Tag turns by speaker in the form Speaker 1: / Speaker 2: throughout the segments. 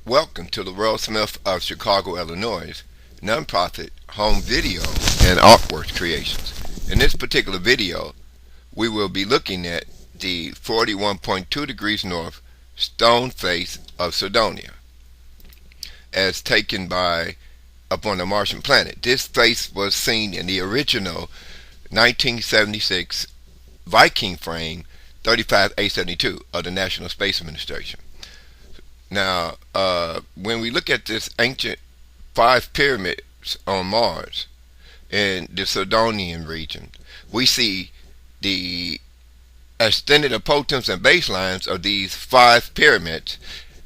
Speaker 1: Welcome to the World Smith of Chicago, Illinois, nonprofit home video and artwork creations. In this particular video, we will be looking at the 41.2 degrees north stone face of Cydonia, as taken by upon the Martian planet. This face was seen in the original 1976 Viking frame 35A72 of the National Space Administration. Now, when we look at this ancient 5 pyramids on Mars in the CYDONIAN region, we see the extended apothems and baselines of these 5 pyramids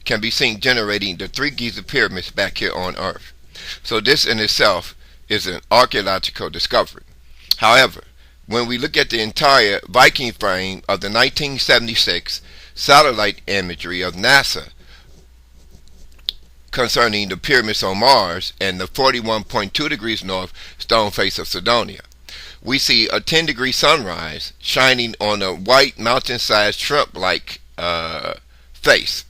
Speaker 1: can be seen generating the 3 Giza pyramids back here on Earth. So this in itself is an archaeological discovery. However, when we look at the entire Viking frame of the 1976 satellite imagery of NASA concerning the pyramids on Mars and the 41.2 degrees north stone face of Cydonia, we see a 10-degree sunrise shining on a white mountain-sized shrimp-like face.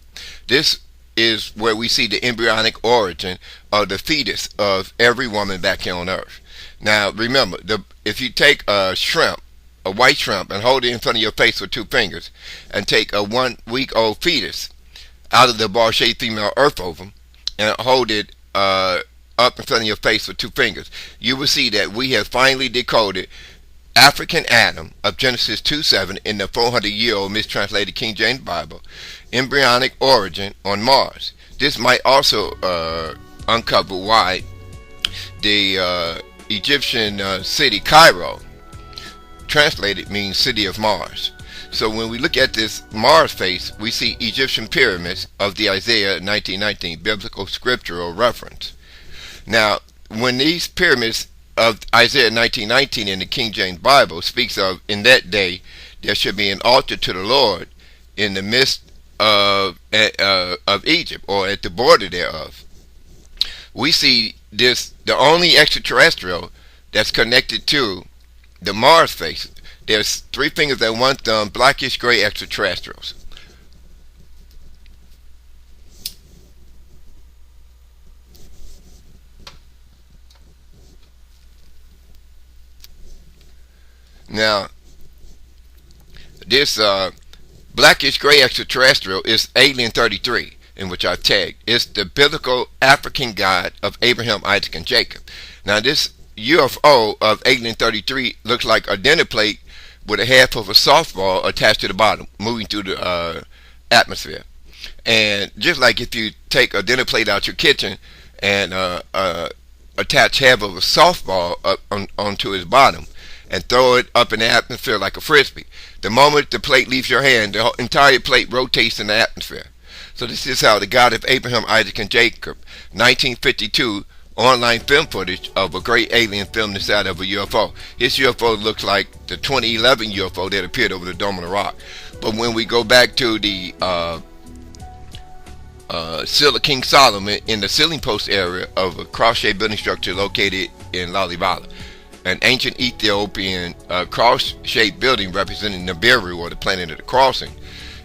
Speaker 1: This is where we see the embryonic origin of the fetus of every woman back here on Earth. Now remember, if you take a shrimp, a white shrimp, and hold it in front of your face with 2 fingers, and take a 1-week-old fetus out of the bar-shaped female earth ovum and hold it up in front of your face with 2 fingers, you will see that we have finally decoded African Adam of Genesis 2:7 in the 400-year-old mistranslated King James Bible, embryonic origin on Mars. This might also uncover why the Egyptian city Cairo translated means city of Mars. So when we look at this Mars face, we see Egyptian pyramids of the Isaiah 19:19 biblical scriptural reference. Now, when these pyramids of Isaiah 19:19 in the King James Bible speaks of, in that day there should be an altar to the Lord in the midst of Egypt, or at the border thereof, we see this, the only extraterrestrial that's connected to the Mars face. There's 3 fingers and 1 thumb, blackish gray extraterrestrials. Now, this blackish gray extraterrestrial is Alien 33, in which I've tagged. It's the biblical African god of Abraham, Isaac, and Jacob. Now, this UFO of Alien 33 looks like a dinner plate with a half of a softball attached to the bottom, moving through the atmosphere. And just like if you take a dinner plate out your kitchen and attach half of a softball up onto its bottom and throw it up in the atmosphere like a frisbee, the moment the plate leaves your hand, the entire plate rotates in the atmosphere. So this is how the God of Abraham, Isaac, and Jacob, 1952 online film footage of a great alien filmed inside of a UFO. His UFO looks like the 2011 UFO that appeared over the Dome of the Rock. But when we go back to the Seal of King Solomon in the ceiling post area of a cross-shaped building structure located in Lalibela, an ancient Ethiopian cross-shaped building representing Nibiru, or the planet of the crossing,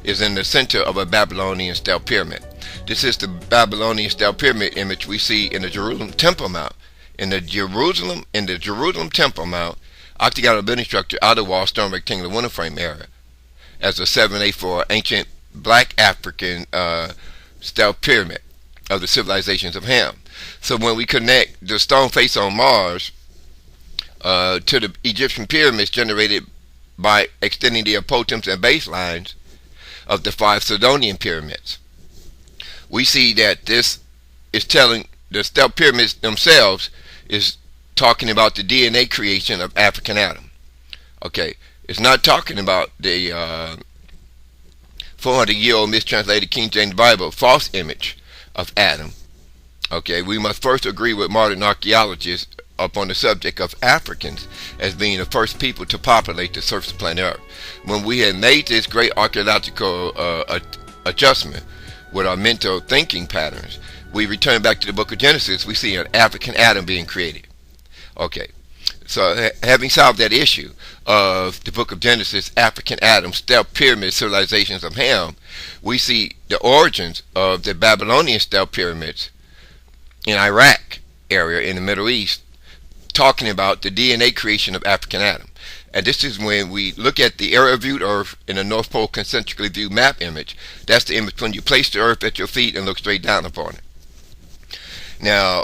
Speaker 1: is in the center of a Babylonian style pyramid. This is the Babylonian style pyramid image we see in the Jerusalem Temple Mount. In the Jerusalem Temple Mount, octagonal building structure, outer wall, stone rectangular window frame area, as a 784 ancient black African style pyramid of the civilizations of Ham. So when we connect the stone face on Mars to the Egyptian pyramids generated by extending the apothems and baselines of the 5 Cydonia pyramids, we see that this is telling, the step pyramids themselves is talking about the DNA creation of African Adam. Okay, it's not talking about the 400-year-old mistranslated King James Bible false image of Adam. Okay, we must first agree with modern archaeologists upon the subject of Africans as being the first people to populate the surface of planet Earth. When we had made this great archaeological adjustment with our mental thinking patterns, we return back to the book of Genesis, we see an African Adam being created. Okay, So having solved that issue of the book of Genesis, African Adam, stealth pyramid civilizations of Ham, we see the origins of the Babylonian stealth pyramids in Iraq area in the Middle East, talking about the DNA creation of African Adam. And this is when we look at the area viewed Earth in the North Pole concentrically viewed map image. That's the image when you place the Earth at your feet and look straight down upon it. Now,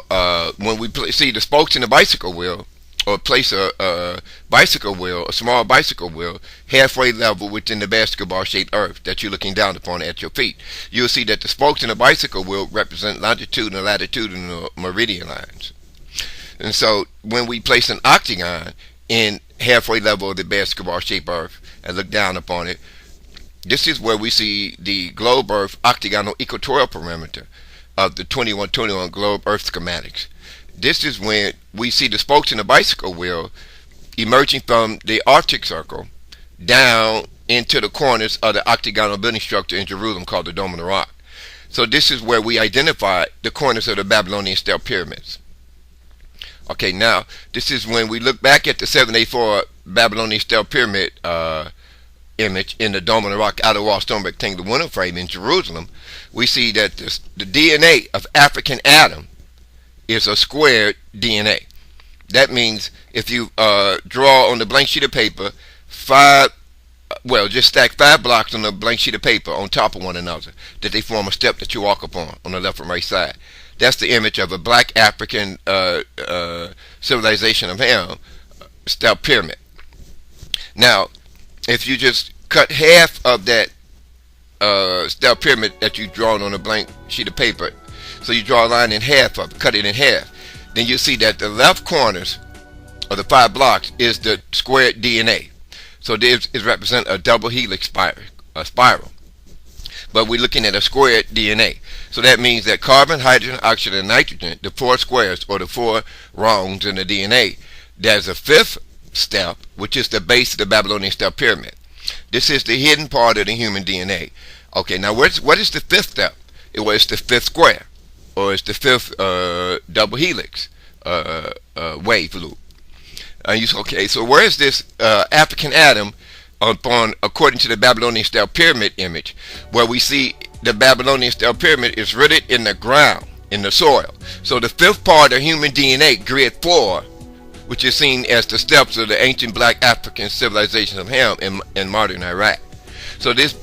Speaker 1: when we see the spokes in the bicycle wheel, or place a bicycle wheel, a small bicycle wheel, halfway level within the basketball-shaped Earth that you're looking down upon at your feet, you'll see that the spokes in the bicycle wheel represent longitudinal and latitudinal meridian lines. And so, when we place an octagon in halfway level of the basketball-shaped Earth and look down upon it, this is where we see the globe Earth octagonal equatorial perimeter of the 2121 globe Earth schematics. This is when we see the spokes in the bicycle wheel emerging from the Arctic Circle down into the corners of the octagonal building structure in Jerusalem called the Dome of the Rock. So this is where we identify the corners of the Babylonian stealth pyramids. Okay, now this is when we look back at the 784 Babylonian stealth pyramid image in the Dome of the Rock outer wall stone rectangular window frame in Jerusalem. We see that the DNA of African Adam is a squared DNA. That means if you draw on the blank sheet of paper just stack 5 blocks on a blank sheet of paper on top of one another, that they form a step that you walk upon on the left and right side. That's the image of a black African civilization of Ham, stealth pyramid. Now, if you just cut half of that stealth pyramid that you've drawn on a blank sheet of paper, so you draw a line in half of it, cut it in half, then you see that the left corners of the 5 blocks is the squared DNA. So this is represent a double helix spiral. But we're looking at a squared DNA. So that means that carbon, hydrogen, oxygen, and nitrogen, the 4 squares or the 4 rungs in the DNA, there's a 5th step, which is the base of the Babylonian stealth pyramid. This is the hidden part of the human DNA. Okay, now what is the 5th step? It's the 5th square, or it's the 5th double helix wave loop. Okay, so where is this African Adam according to the Babylonian stealth pyramid image, where we see the Babylonian stealth pyramid is rooted in the ground, in the soil. So the 5th part of human DNA, grid 4, which is seen as the steps of the ancient black African civilization of Ham in modern Iraq. So this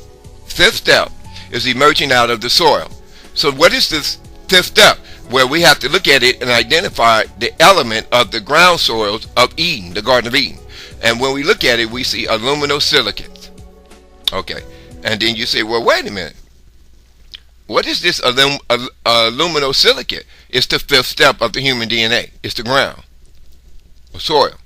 Speaker 1: 5th step is emerging out of the soil. So what is this 5th step? Where we have to look at it and identify the element of the ground soils of Eden, the Garden of Eden. And when we look at it, we see aluminosilicate. Okay, and then you say, well, wait a minute. What is this aluminosilicate? It's the 5th step of the human DNA. It's the ground, or soil.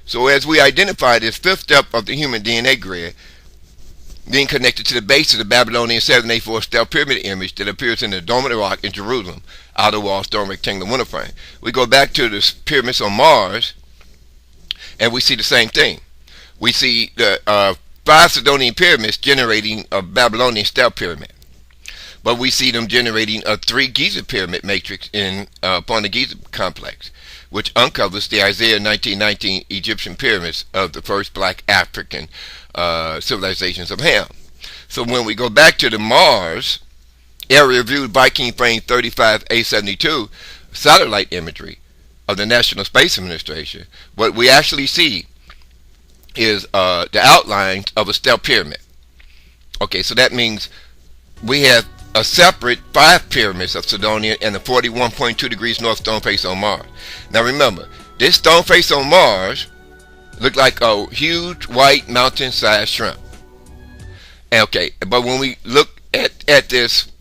Speaker 1: So as we identify this 5th step of the human DNA grid, being connected to the base of the Babylonian 784 stealth pyramid image that appears in the Dome of the Rock in Jerusalem, outer wall stone rectangular window frame, we go back to the pyramids on Mars, and we see the same thing. We see the 5 Sidonian pyramids generating a Babylonian stealth pyramid, but we see them generating a 3 Giza pyramid matrix upon the Giza complex, which uncovers the Isaiah 1919 Egyptian pyramids of the first black African civilizations of Ham. So when we go back to the Mars area viewed Viking frame 35A72 satellite imagery of the National Space Administration, what we actually see is the outlines of a stealth pyramid. Okay, so that means we have a separate 5 pyramids of Cydonia and the 41.2 degrees north stone face on Mars. Now remember, this stone face on Mars looked like a huge white mountain-sized shrimp. Okay, but when we look at this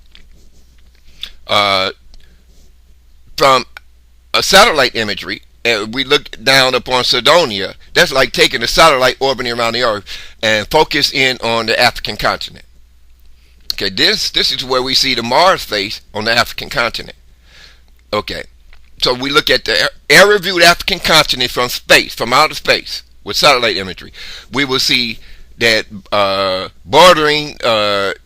Speaker 1: from a satellite imagery, and we look down upon Cydonia, that's like taking a satellite orbiting around the Earth and focus in on the African continent. Okay, this is where we see the Mars face on the African continent. Okay, so we look at the area viewed African continent from space, from outer space, with satellite imagery. We will see that bordering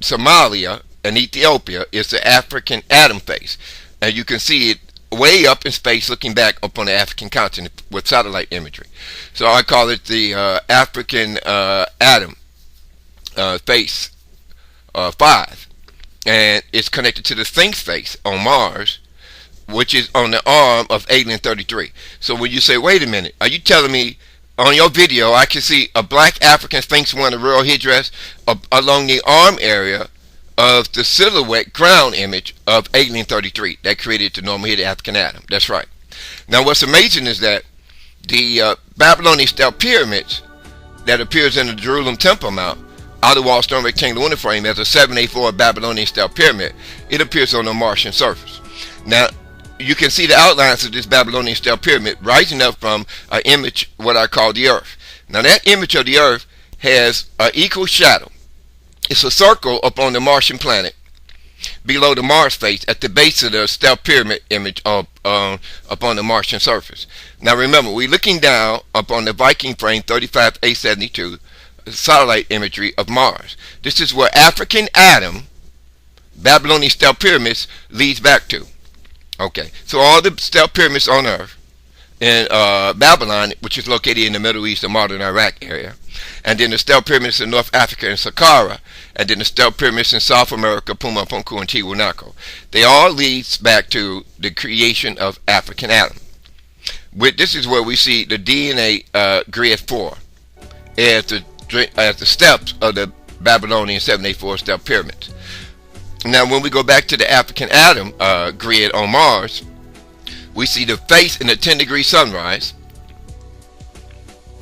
Speaker 1: Somalia in Ethiopia is the African atom face, and you can see it way up in space looking back upon the African continent with satellite imagery. So I call it the African atom face 5, and it's connected to the SPHINX face on Mars, which is on the arm of Alien 33. So when you say, wait a minute, are you telling me on your video I can see a black African SPHINX wearing a royal headdress along the arm area of the silhouette ground image of Alien 33 that created the normal headed African atom? That's right. Now what's amazing is that the Babylonian style pyramids that appears in the Jerusalem Temple Mount, outer wall stone rectangular window frame, as a 784 Babylonian style pyramid, it appears on the Martian surface. Now you can see the outlines of this Babylonian style pyramid rising up from an image what I call the Earth. Now that image of the Earth has an equal shadow. It's a circle upon the Martian planet below the Mars face at the base of the style pyramid image upon the Martian surface. Now remember, we're looking down upon the Viking frame 35A72 satellite imagery of Mars. This is where African atom Babylonian style pyramids leads back to. Okay, so all the style pyramids on Earth in Babylon, which is located in the Middle East and modern Iraq area, and then the style pyramids in North Africa and Saqqara, and then the style pyramids in South America, Puma Punku and Tiwanaku. They all leads back to the creation of African atom. This is where we see the DNA grid 4 as the steps of the Babylonian 784 style pyramids. Now when we go back to the African atom grid on Mars, we see the face in the 10-degree sunrise,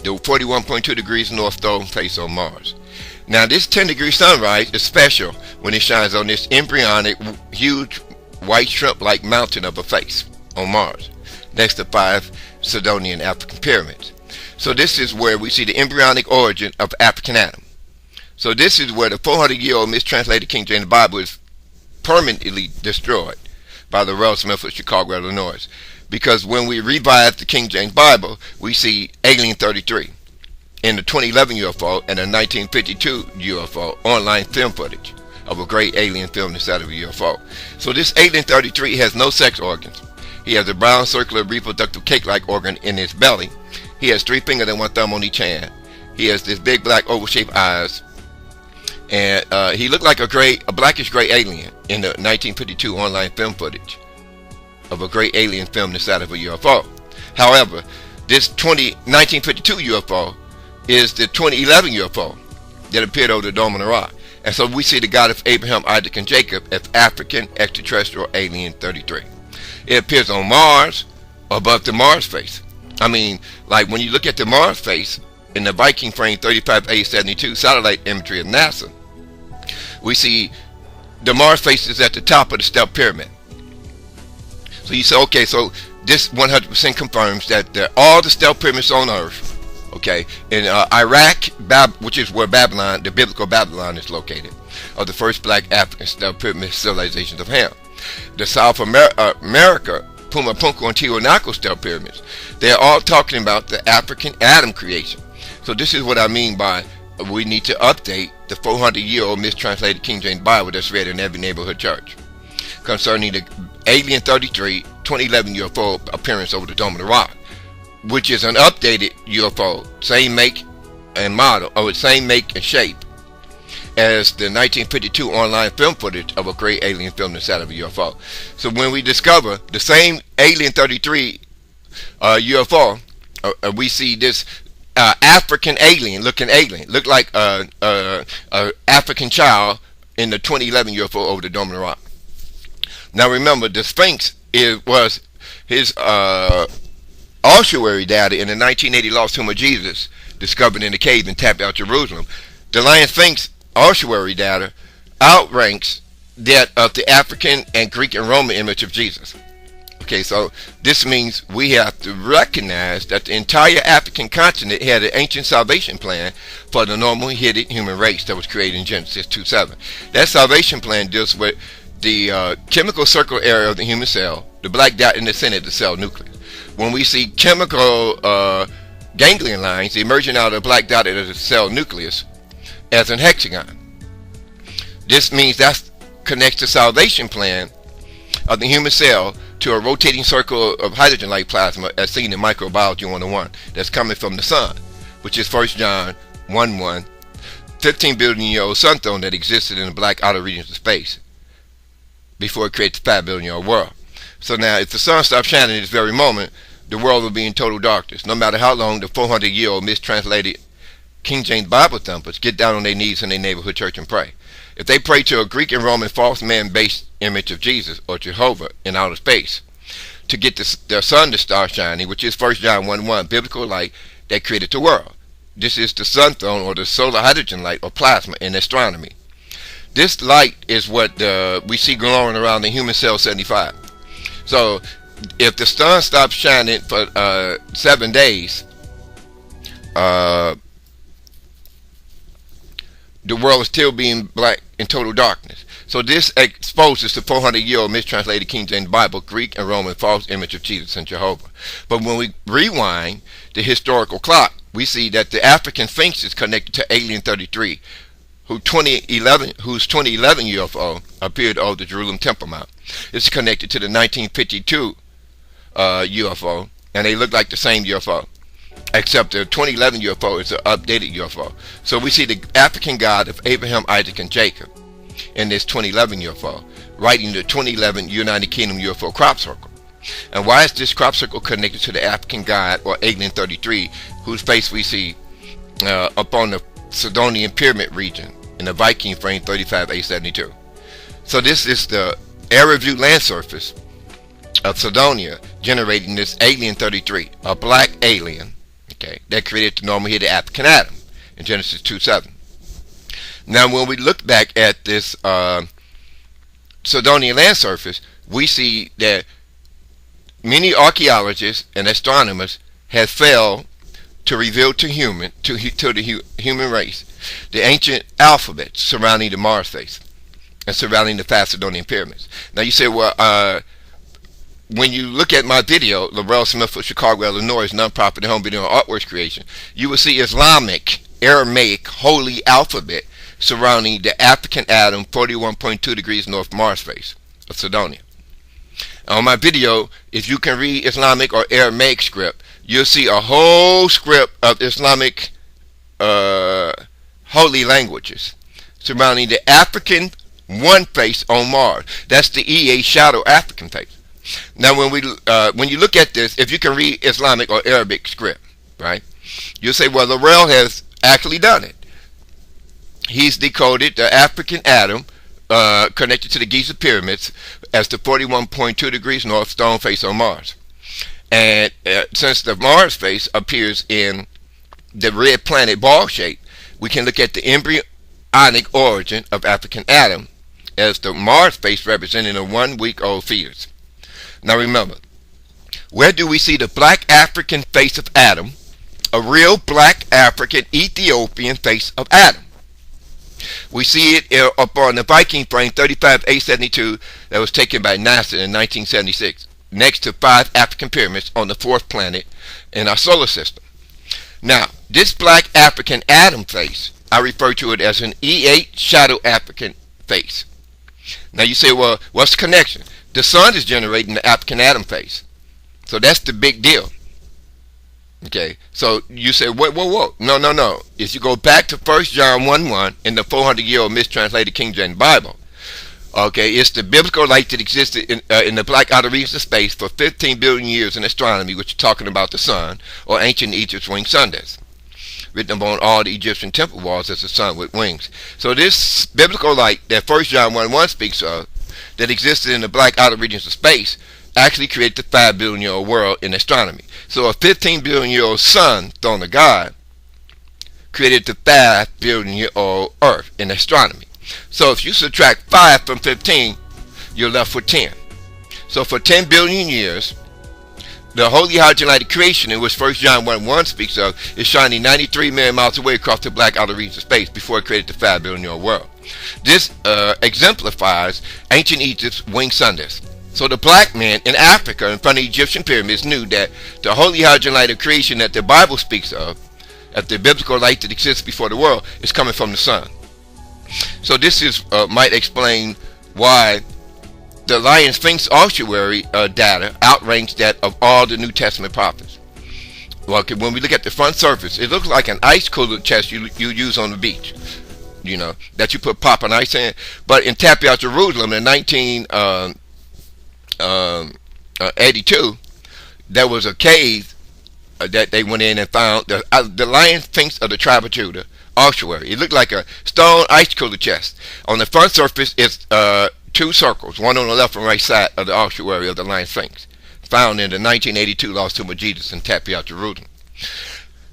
Speaker 1: the 41.2 degrees north stone face on Mars. Now this 10-degree sunrise is special when it shines on this embryonic, huge, white shrimp-like mountain of a face on Mars, next to 5 CYDONIAN African pyramids. So this is where we see the embryonic origin of African atom. So this is where the 400-year-old mistranslated King James Bible is permanently destroyed by the Rel Smith of Chicago, Illinois. Because when we revive the King James Bible, we see Alien 33 in the 2011 UFO and the 1952 UFO online film footage of a great alien filmed inside of a UFO. So this Alien 33 has no sex organs. He has a brown circular reproductive cake-like organ in his belly. He has 3 fingers and 1 thumb on each hand. He has this big black oval-shaped eyes. And he looked like a blackish gray alien in the 1952 online film footage of a great alien filmed inside of a UFO. However, this 1952 UFO is the 2011 UFO that appeared over the Dome of the Rock. And so we see the God of Abraham, Isaac, and Jacob as African extraterrestrial alien 33. It appears on Mars, above the Mars face. I mean, like when you look at the Mars face in the Viking frame 35A72 satellite imagery of NASA, we see the Mars face is at the top of the step pyramid. So you say, okay, so this 100% confirms that all the step pyramids on Earth, okay, in Iraq, which is where Babylon, the biblical Babylon, is located, are the first black African step pyramid civilizations of Ham. The South America, Puma Punku and Tiwanaku step pyramids, they're all talking about the African atom creation. So this is what I mean by we need to update the 400-year-old mistranslated King James Bible that's read in every neighborhood church concerning the Alien 33 2011 UFO appearance over the Dome of the Rock, which is an updated UFO, same make and model, or same make and shape as the 1952 online film footage of a great alien filmed inside of a UFO. So when we discover the same Alien 33 UFO, we see this African alien, look like a African child in the 2011 UFO over the Dome of the Rock. Now remember, the SPHINX was his ossuary data in the 1980 Lost Tomb of Jesus, discovered in the cave in Tap Out, Jerusalem. The Lion SPHINX ossuary data outranks that of the African and Greek and Roman image of Jesus. Okay, so this means we have to recognize that the entire African continent had an ancient salvation plan for the normal hidden human race that was created in Genesis 2:7. That salvation plan deals with the chemical circle area of the human cell, the black dot in the center of the cell nucleus. When we see chemical ganglion lines emerging out of the black dot of the cell nucleus as an hexagon, this means that's connects the salvation plan of the human cell to a rotating circle of hydrogen-like plasma as seen in Microbiology 101 that's coming from the sun, which is 1 John 1:1, 15 billion-year-old sun throne that existed in the black outer regions of space before it created the 5 billion-year-old world. So now, if the sun stopped shining at this very moment, the world will be in total darkness, no matter how long the 400-year-old mistranslated King James Bible thumpers get down on their knees in their neighborhood church and pray. If they pray to a Greek and Roman false man-based image of Jesus or Jehovah in outer space to get the sun to start shining, which is 1 John 1:1, biblical light that created the world. This is the sun throne or the solar hydrogen light or plasma in astronomy. This light is what we see glowing around the human cell 75. So if the sun stops shining for 7 days, the world is still being black in total darkness. So this exposes the 400-year-old mistranslated King James Bible, Greek and Roman false image of Jesus and Jehovah. But when we rewind the historical clock, we see that the African SPHINX is connected to Alien 33, whose 2011 UFO appeared over the Jerusalem Temple Mount. It's connected to the 1952 UFO, and they look like the same UFO, except the 2011 UFO is an updated UFO. So we see the African God of Abraham, Isaac, and Jacob in this 2011 UFO, writing the 2011 United Kingdom UFO crop circle. And why is this crop circle connected to the African God or Alien 33, whose face we see upon the CYDONIAN pyramid region in the Viking frame 35A72? So this is the area view land surface of Cydonia generating this Alien 33, a black alien, okay, that created the normal headed African Adam in Genesis 2:7. Now when we look back at this Cydonia land surface, we see that many archaeologists and astronomers have failed to reveal to the human race the ancient alphabet surrounding the Mars face and surrounding the 5 Cydonia pyramids. Now you say, well, when you look at my video, Laurel Smith of Chicago, Illinois, nonprofit home video and artworks creation, you will see Islamic, Aramaic, holy alphabet surrounding the African Adam 41.2 degrees north Mars face of Cydonia. On my video, if you can read Islamic or Aramaic script, you'll see a whole script of Islamic holy languages surrounding the African one face on Mars. That's the EA shadow African face. Now when you look at this, if you can read Islamic or Arabic script, right, you'll say, well, Laurel has actually done it. He's decoded the African Adam connected to the Giza pyramids as the 41.2 degrees north stone face on Mars. And since the Mars face appears in the red planet ball shape, we can look at the embryonic origin of African Adam as the Mars face representing a 1-week-old fetus. Now remember, where do we see the black African face of Adam, a real black African Ethiopian face of Adam? We see it upon the Viking frame 35A72 that was taken by NASA in 1976, next to 5 African pyramids on the 4th planet in our solar system. Now, this black African Adam face, I refer to it as an E8 shadow African face. Now you say, well, what's the connection? The sun is generating the African Adam face. So that's the big deal. Okay, so you say, whoa. No. If you go back to 1 John 1:1 in the 400-year-old mistranslated King James Bible, okay, it's the biblical light that existed in the black outer regions of space for 15 billion years in astronomy, which is talking about the sun, or ancient Egypt's winged sun disk, written upon all the Egyptian temple walls as a sun with wings. So this biblical light that 1 John 1:1 speaks of, that existed in the black outer regions of space, actually created the 5 billion-year-old world in astronomy. So a 15 billion-year-old sun, throne of God, created the 5 billion-year-old earth in astronomy. So if you subtract 5 from 15, you're left with 10. So for 10 billion years, the holy hydrogen light of creation, in which 1 John 1:1 speaks of, is shining 93 million miles away across the black outer regions of space before it created the 5 billion-year-old world. This exemplifies ancient Egypt's winged sun disk. So the black man in Africa in front of the Egyptian pyramids knew that the holy hydrogen light of creation that the Bible speaks of, as the biblical light that exists before the world, is coming from the sun. So this is might explain why the Lion Sphinx ossuary data outranks that of all the New Testament prophets. Well, when we look at the front surface, it looks like an ice cooler chest you use on the beach, you know, that you put pop and ice in. But in Tapia, Jerusalem in 1982, there was a cave that they went in and found the Lion Sphinx of the tribe of Judah ossuary. It looked like a stone ice cooler chest. On the front surface, it's 2 circles, one on the left and right side of the ossuary of the Lion Sphinx, found in the 1982 Lost Tomb of Jesus in Tapia, Jerusalem.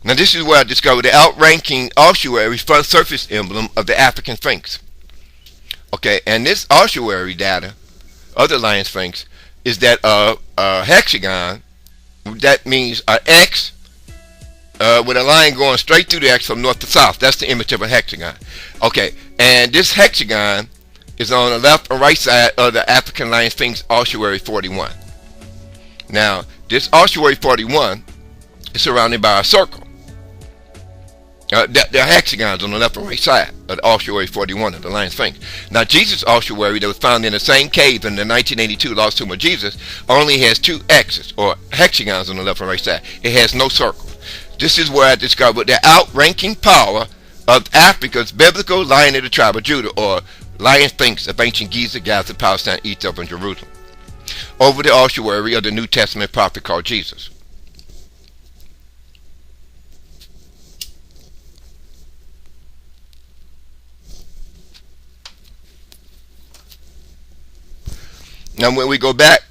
Speaker 1: Now this is where I discovered the outranking ossuary front surface emblem of the African Sphinx. Okay, and this ossuary data of the Lion Sphinx is that hexagon, that means an X with a line going straight through the X from north to south. That's the image of a hexagon. Okay, and this hexagon is on the left and right side of the African Lion Sphinx ossuary 41. Now, this ossuary 41 is surrounded by a circle. The hexagons on the left and right side of the ossuary 41 of the Lion Sphinx. Now, Jesus' ossuary that was found in the same cave in the 1982 Lost Tomb of Jesus only has 2 X's, or hexagons, on the left and right side. It has no circle. This is where I discovered the outranking power of Africa's biblical Lion of the tribe of Judah, or Lion Sphinx of ancient GIZA, Gaza, Palestine, Ethiopia, and Jerusalem, over the ossuary of the New Testament prophet called Jesus. Now when we go back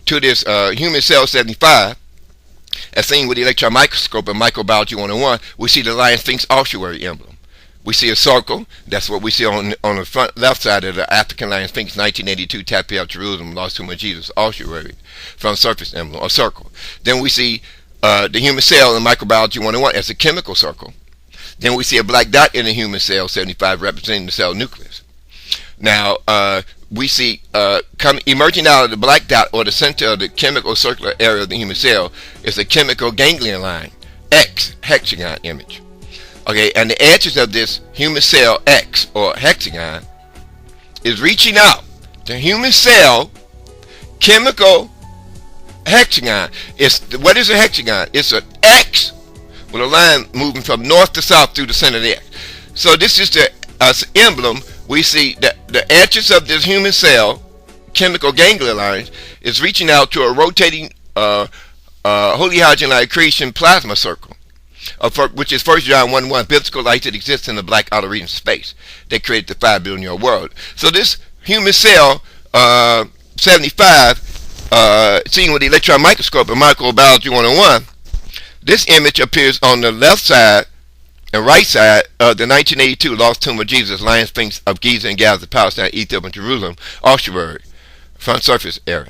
Speaker 1: to this human cell 75, as seen with the electron microscope in Microbiology 101, we see the Lion Sphinx ossuary emblem. We see a circle. That's what we see on the front left side of the African Lion Sphinx 1982 Tapia, Jerusalem, Lost Tomb of Jesus ossuary front surface emblem, a circle. Then we see the human cell in Microbiology 101 as a chemical circle. Then we see a black dot in the human cell 75 representing the cell nucleus. Now we see emerging out of the black dot, or the center of the chemical circular area of the human cell, is a chemical ganglion line, X, hexagon image. Okay, and the edges of this human cell X, or hexagon, is reaching out. The human cell chemical hexagon. What is a hexagon? It's an X with a line moving from north to south through the center of the X. So this is the emblem. We see that the edges of this human cell chemical ganglion lines is reaching out to a rotating holy hydrogen accretion plasma circle, which is 1 John 1:1, biblical light that exists in the black outer regions of space. They created the 5 billion year world. So this human cell 75, seen with the electron microscope in Microbiology 101, this image appears on the left side and right side of the 1982 Lost Tomb of Jesus, Lion Sphinx of Giza and Gaza, Palestine, Ethiopia, and Jerusalem ossuary front surface area.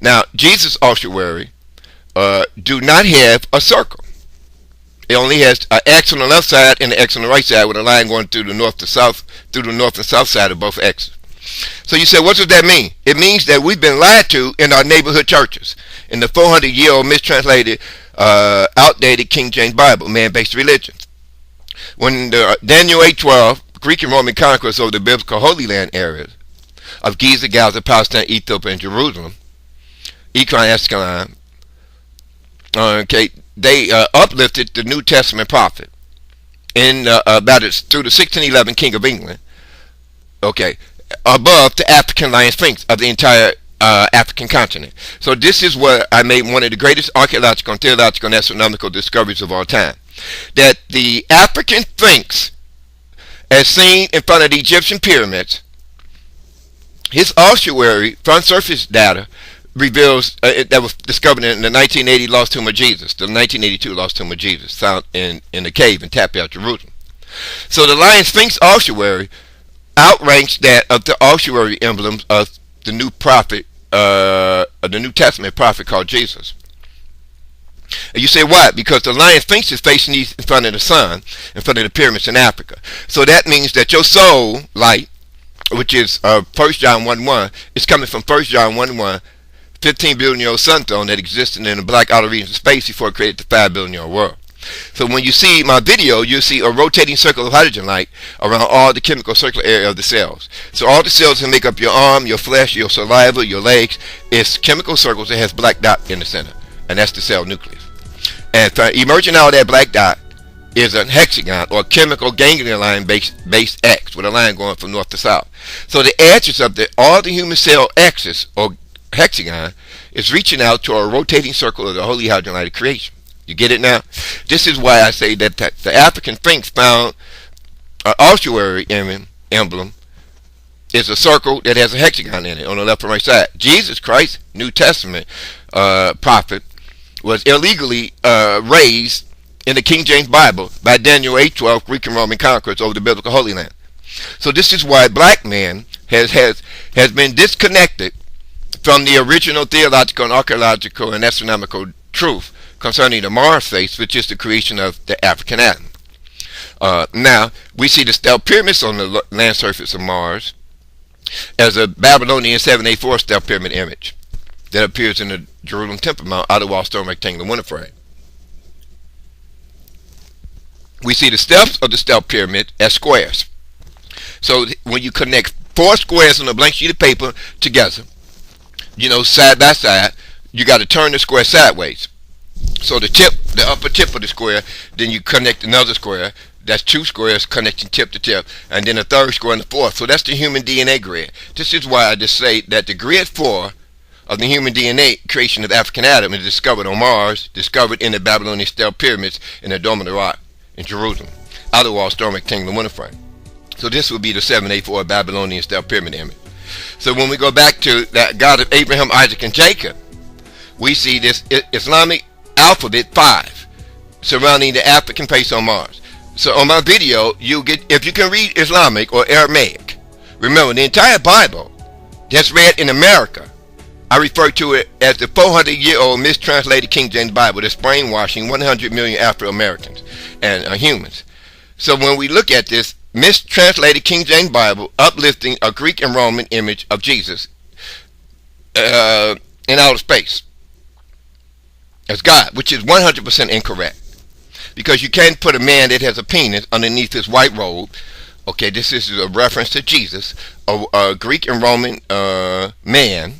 Speaker 1: Now, Jesus' ossuary do not have a circle. It only has an X on the left side and an X on the right side, with a line going through the north to south, through the north and south side of both X's. So you say, what does that mean? It means that we've been lied to in our neighborhood churches, in the 400-year-old mistranslated, outdated King James Bible, man-based religion. When the Daniel 8:12, Greek and Roman conquest over the biblical Holy Land areas of Giza, Gaza, Palestine, Ethiopia, and Jerusalem, Ekron, Escalon, okay, they uplifted the New Testament prophet in through the 1611 King of England, okay, above the African Lion Sphinx of the entire African continent. So this is where I made one of the greatest archaeological, theological, and astronomical discoveries of all time. That the African Sphinx, as seen in front of the Egyptian pyramids, his ossuary front surface data reveals that was discovered in the 1980 Lost Tomb of Jesus, the 1982 Lost Tomb of Jesus, found in the cave in Tapia, Jerusalem. So the Lion Sphinx ossuary outranks that of the ossuary emblems of the new prophet, the New Testament prophet called Jesus. And you say, why? Because the Lion Sphinx is facing east in front of the sun, in front of the pyramids in Africa. So that means that your soul light, which is 1 John 1:1, is coming from 1 John 1:1, 15 billion year old sun throne that existed in the black outer regions of space before it created the 5 billion year old world. So when you see my video, you'll see a rotating circle of hydrogen light around all the chemical circular area of the cells. So all the cells that make up your arm, your flesh, your saliva, your legs, is chemical circles that has black dot in the center. And that's the cell nucleus. And emerging out of that black dot is a hexagon or chemical ganglion line base X with a line going from north to south. So the edges of all the human cell axis or hexagon is reaching out to a rotating circle of the holy hydrogen light of creation. You get it now? This is why I say that the African sphinx found an ossuary emblem is a circle that has a hexagon in it on the left and right side. Jesus Christ, New Testament prophet, was illegally raised in the King James Bible by Daniel 8:12 Greek and Roman conquerors over the biblical Holy Land. So this is why black man has been disconnected from the original theological and archaeological and astronomical truth concerning the Mars face, which is the creation of the African atom. Now, we see the stellar pyramids on the land surface of Mars as a Babylonian 784 stellar pyramid image that appears in the Jerusalem Temple Mount outer wall stone rectangular window frame. We see the steps of the stellar pyramid as squares. So when you connect 4 squares on a blank sheet of paper together, side by side, you got to turn the square sideways. So the upper tip of the square, then you connect another square. That's 2 squares connecting tip to tip, and then a third square and the fourth. So that's the human DNA grid. This is why I just say that the grid 4 of the human DNA creation of the African atom is discovered on Mars, discovered in the Babylonian stellar pyramids in the Dome of the Rock in Jerusalem, outer wall stone rectangular window frame. So this would be the 784 Babylonian stellar pyramid image. So when we go back to that God of Abraham, Isaac, and Jacob, we see this Islamic alphabet 5 surrounding the African face on Mars. So on my video, you get, if you can read Islamic or Aramaic, remember the entire Bible that's read in America, I refer to it as the 400-year-old mistranslated King James Bible that's brainwashing 100 million Afro-Americans and humans. So when we look at this mistranslated King James Bible uplifting a Greek and Roman image of Jesus in outer space as God, which is 100% incorrect, because you can't put a man that has a penis underneath his white robe. Okay, this is a reference to Jesus, a Greek and Roman man,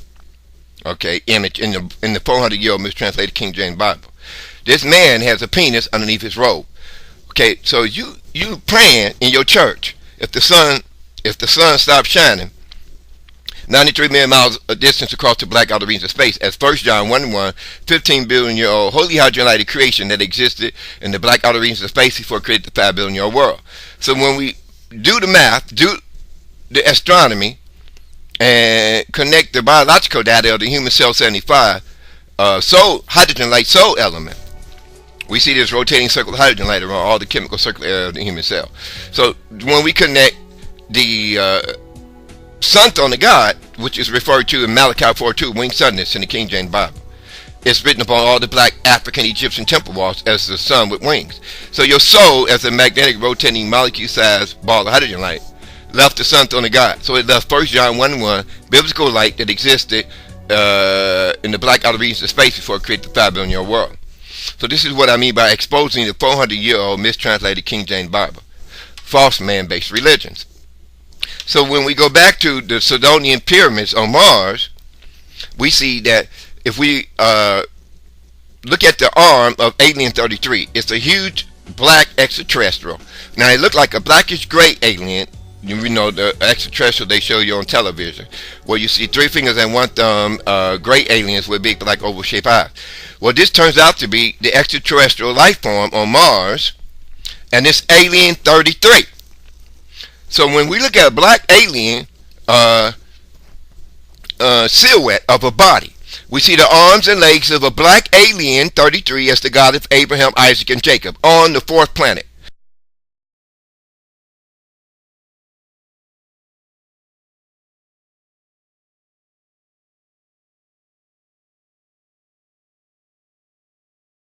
Speaker 1: okay, image in the 400-year-old mistranslated King James Bible. This man has a penis underneath his robe. Okay, so you praying in your church, if the sun stops shining 93 million miles a distance across the black outer regions of space, as 1 John 1:1, 15 billion year old holy hydrogen lighted creation that existed in the black outer regions of space before it created the 5 billion year old world. So when we do the math, do the astronomy, and connect the biological data of the human cell 75 hydrogen light soul element, we see this rotating circle of hydrogen light around all the chemical circular area of the human cell. So when we connect the sun on the God, which is referred to in Malachi 4:2, winged sunness in the King James Bible, it's written upon all the black African Egyptian temple walls as the sun with wings. So your soul, as a magnetic rotating molecule-sized ball of hydrogen light, left the sun on the God. So it left 1 John 1:1, biblical light that existed in the black outer regions of space before it created the 5 billion year world. So this is what I mean by exposing the 400-year-old mistranslated King James Bible, false man-based religions. So when we go back to the CYDONIAN pyramids on Mars, we see that if we look at the arm of Alien 33, it's a huge black extraterrestrial. Now it looked like a blackish gray alien. You know, the extraterrestrial they show you on television, where you see 3 fingers and 1 thumb, gray aliens with big black oval shaped eyes. Well, this turns out to be the extraterrestrial life form on Mars, and it's Alien 33. So when we look at a black alien silhouette of a body, we see the arms and legs of a black alien 33 as the God of Abraham, Isaac, and Jacob on the 4th planet.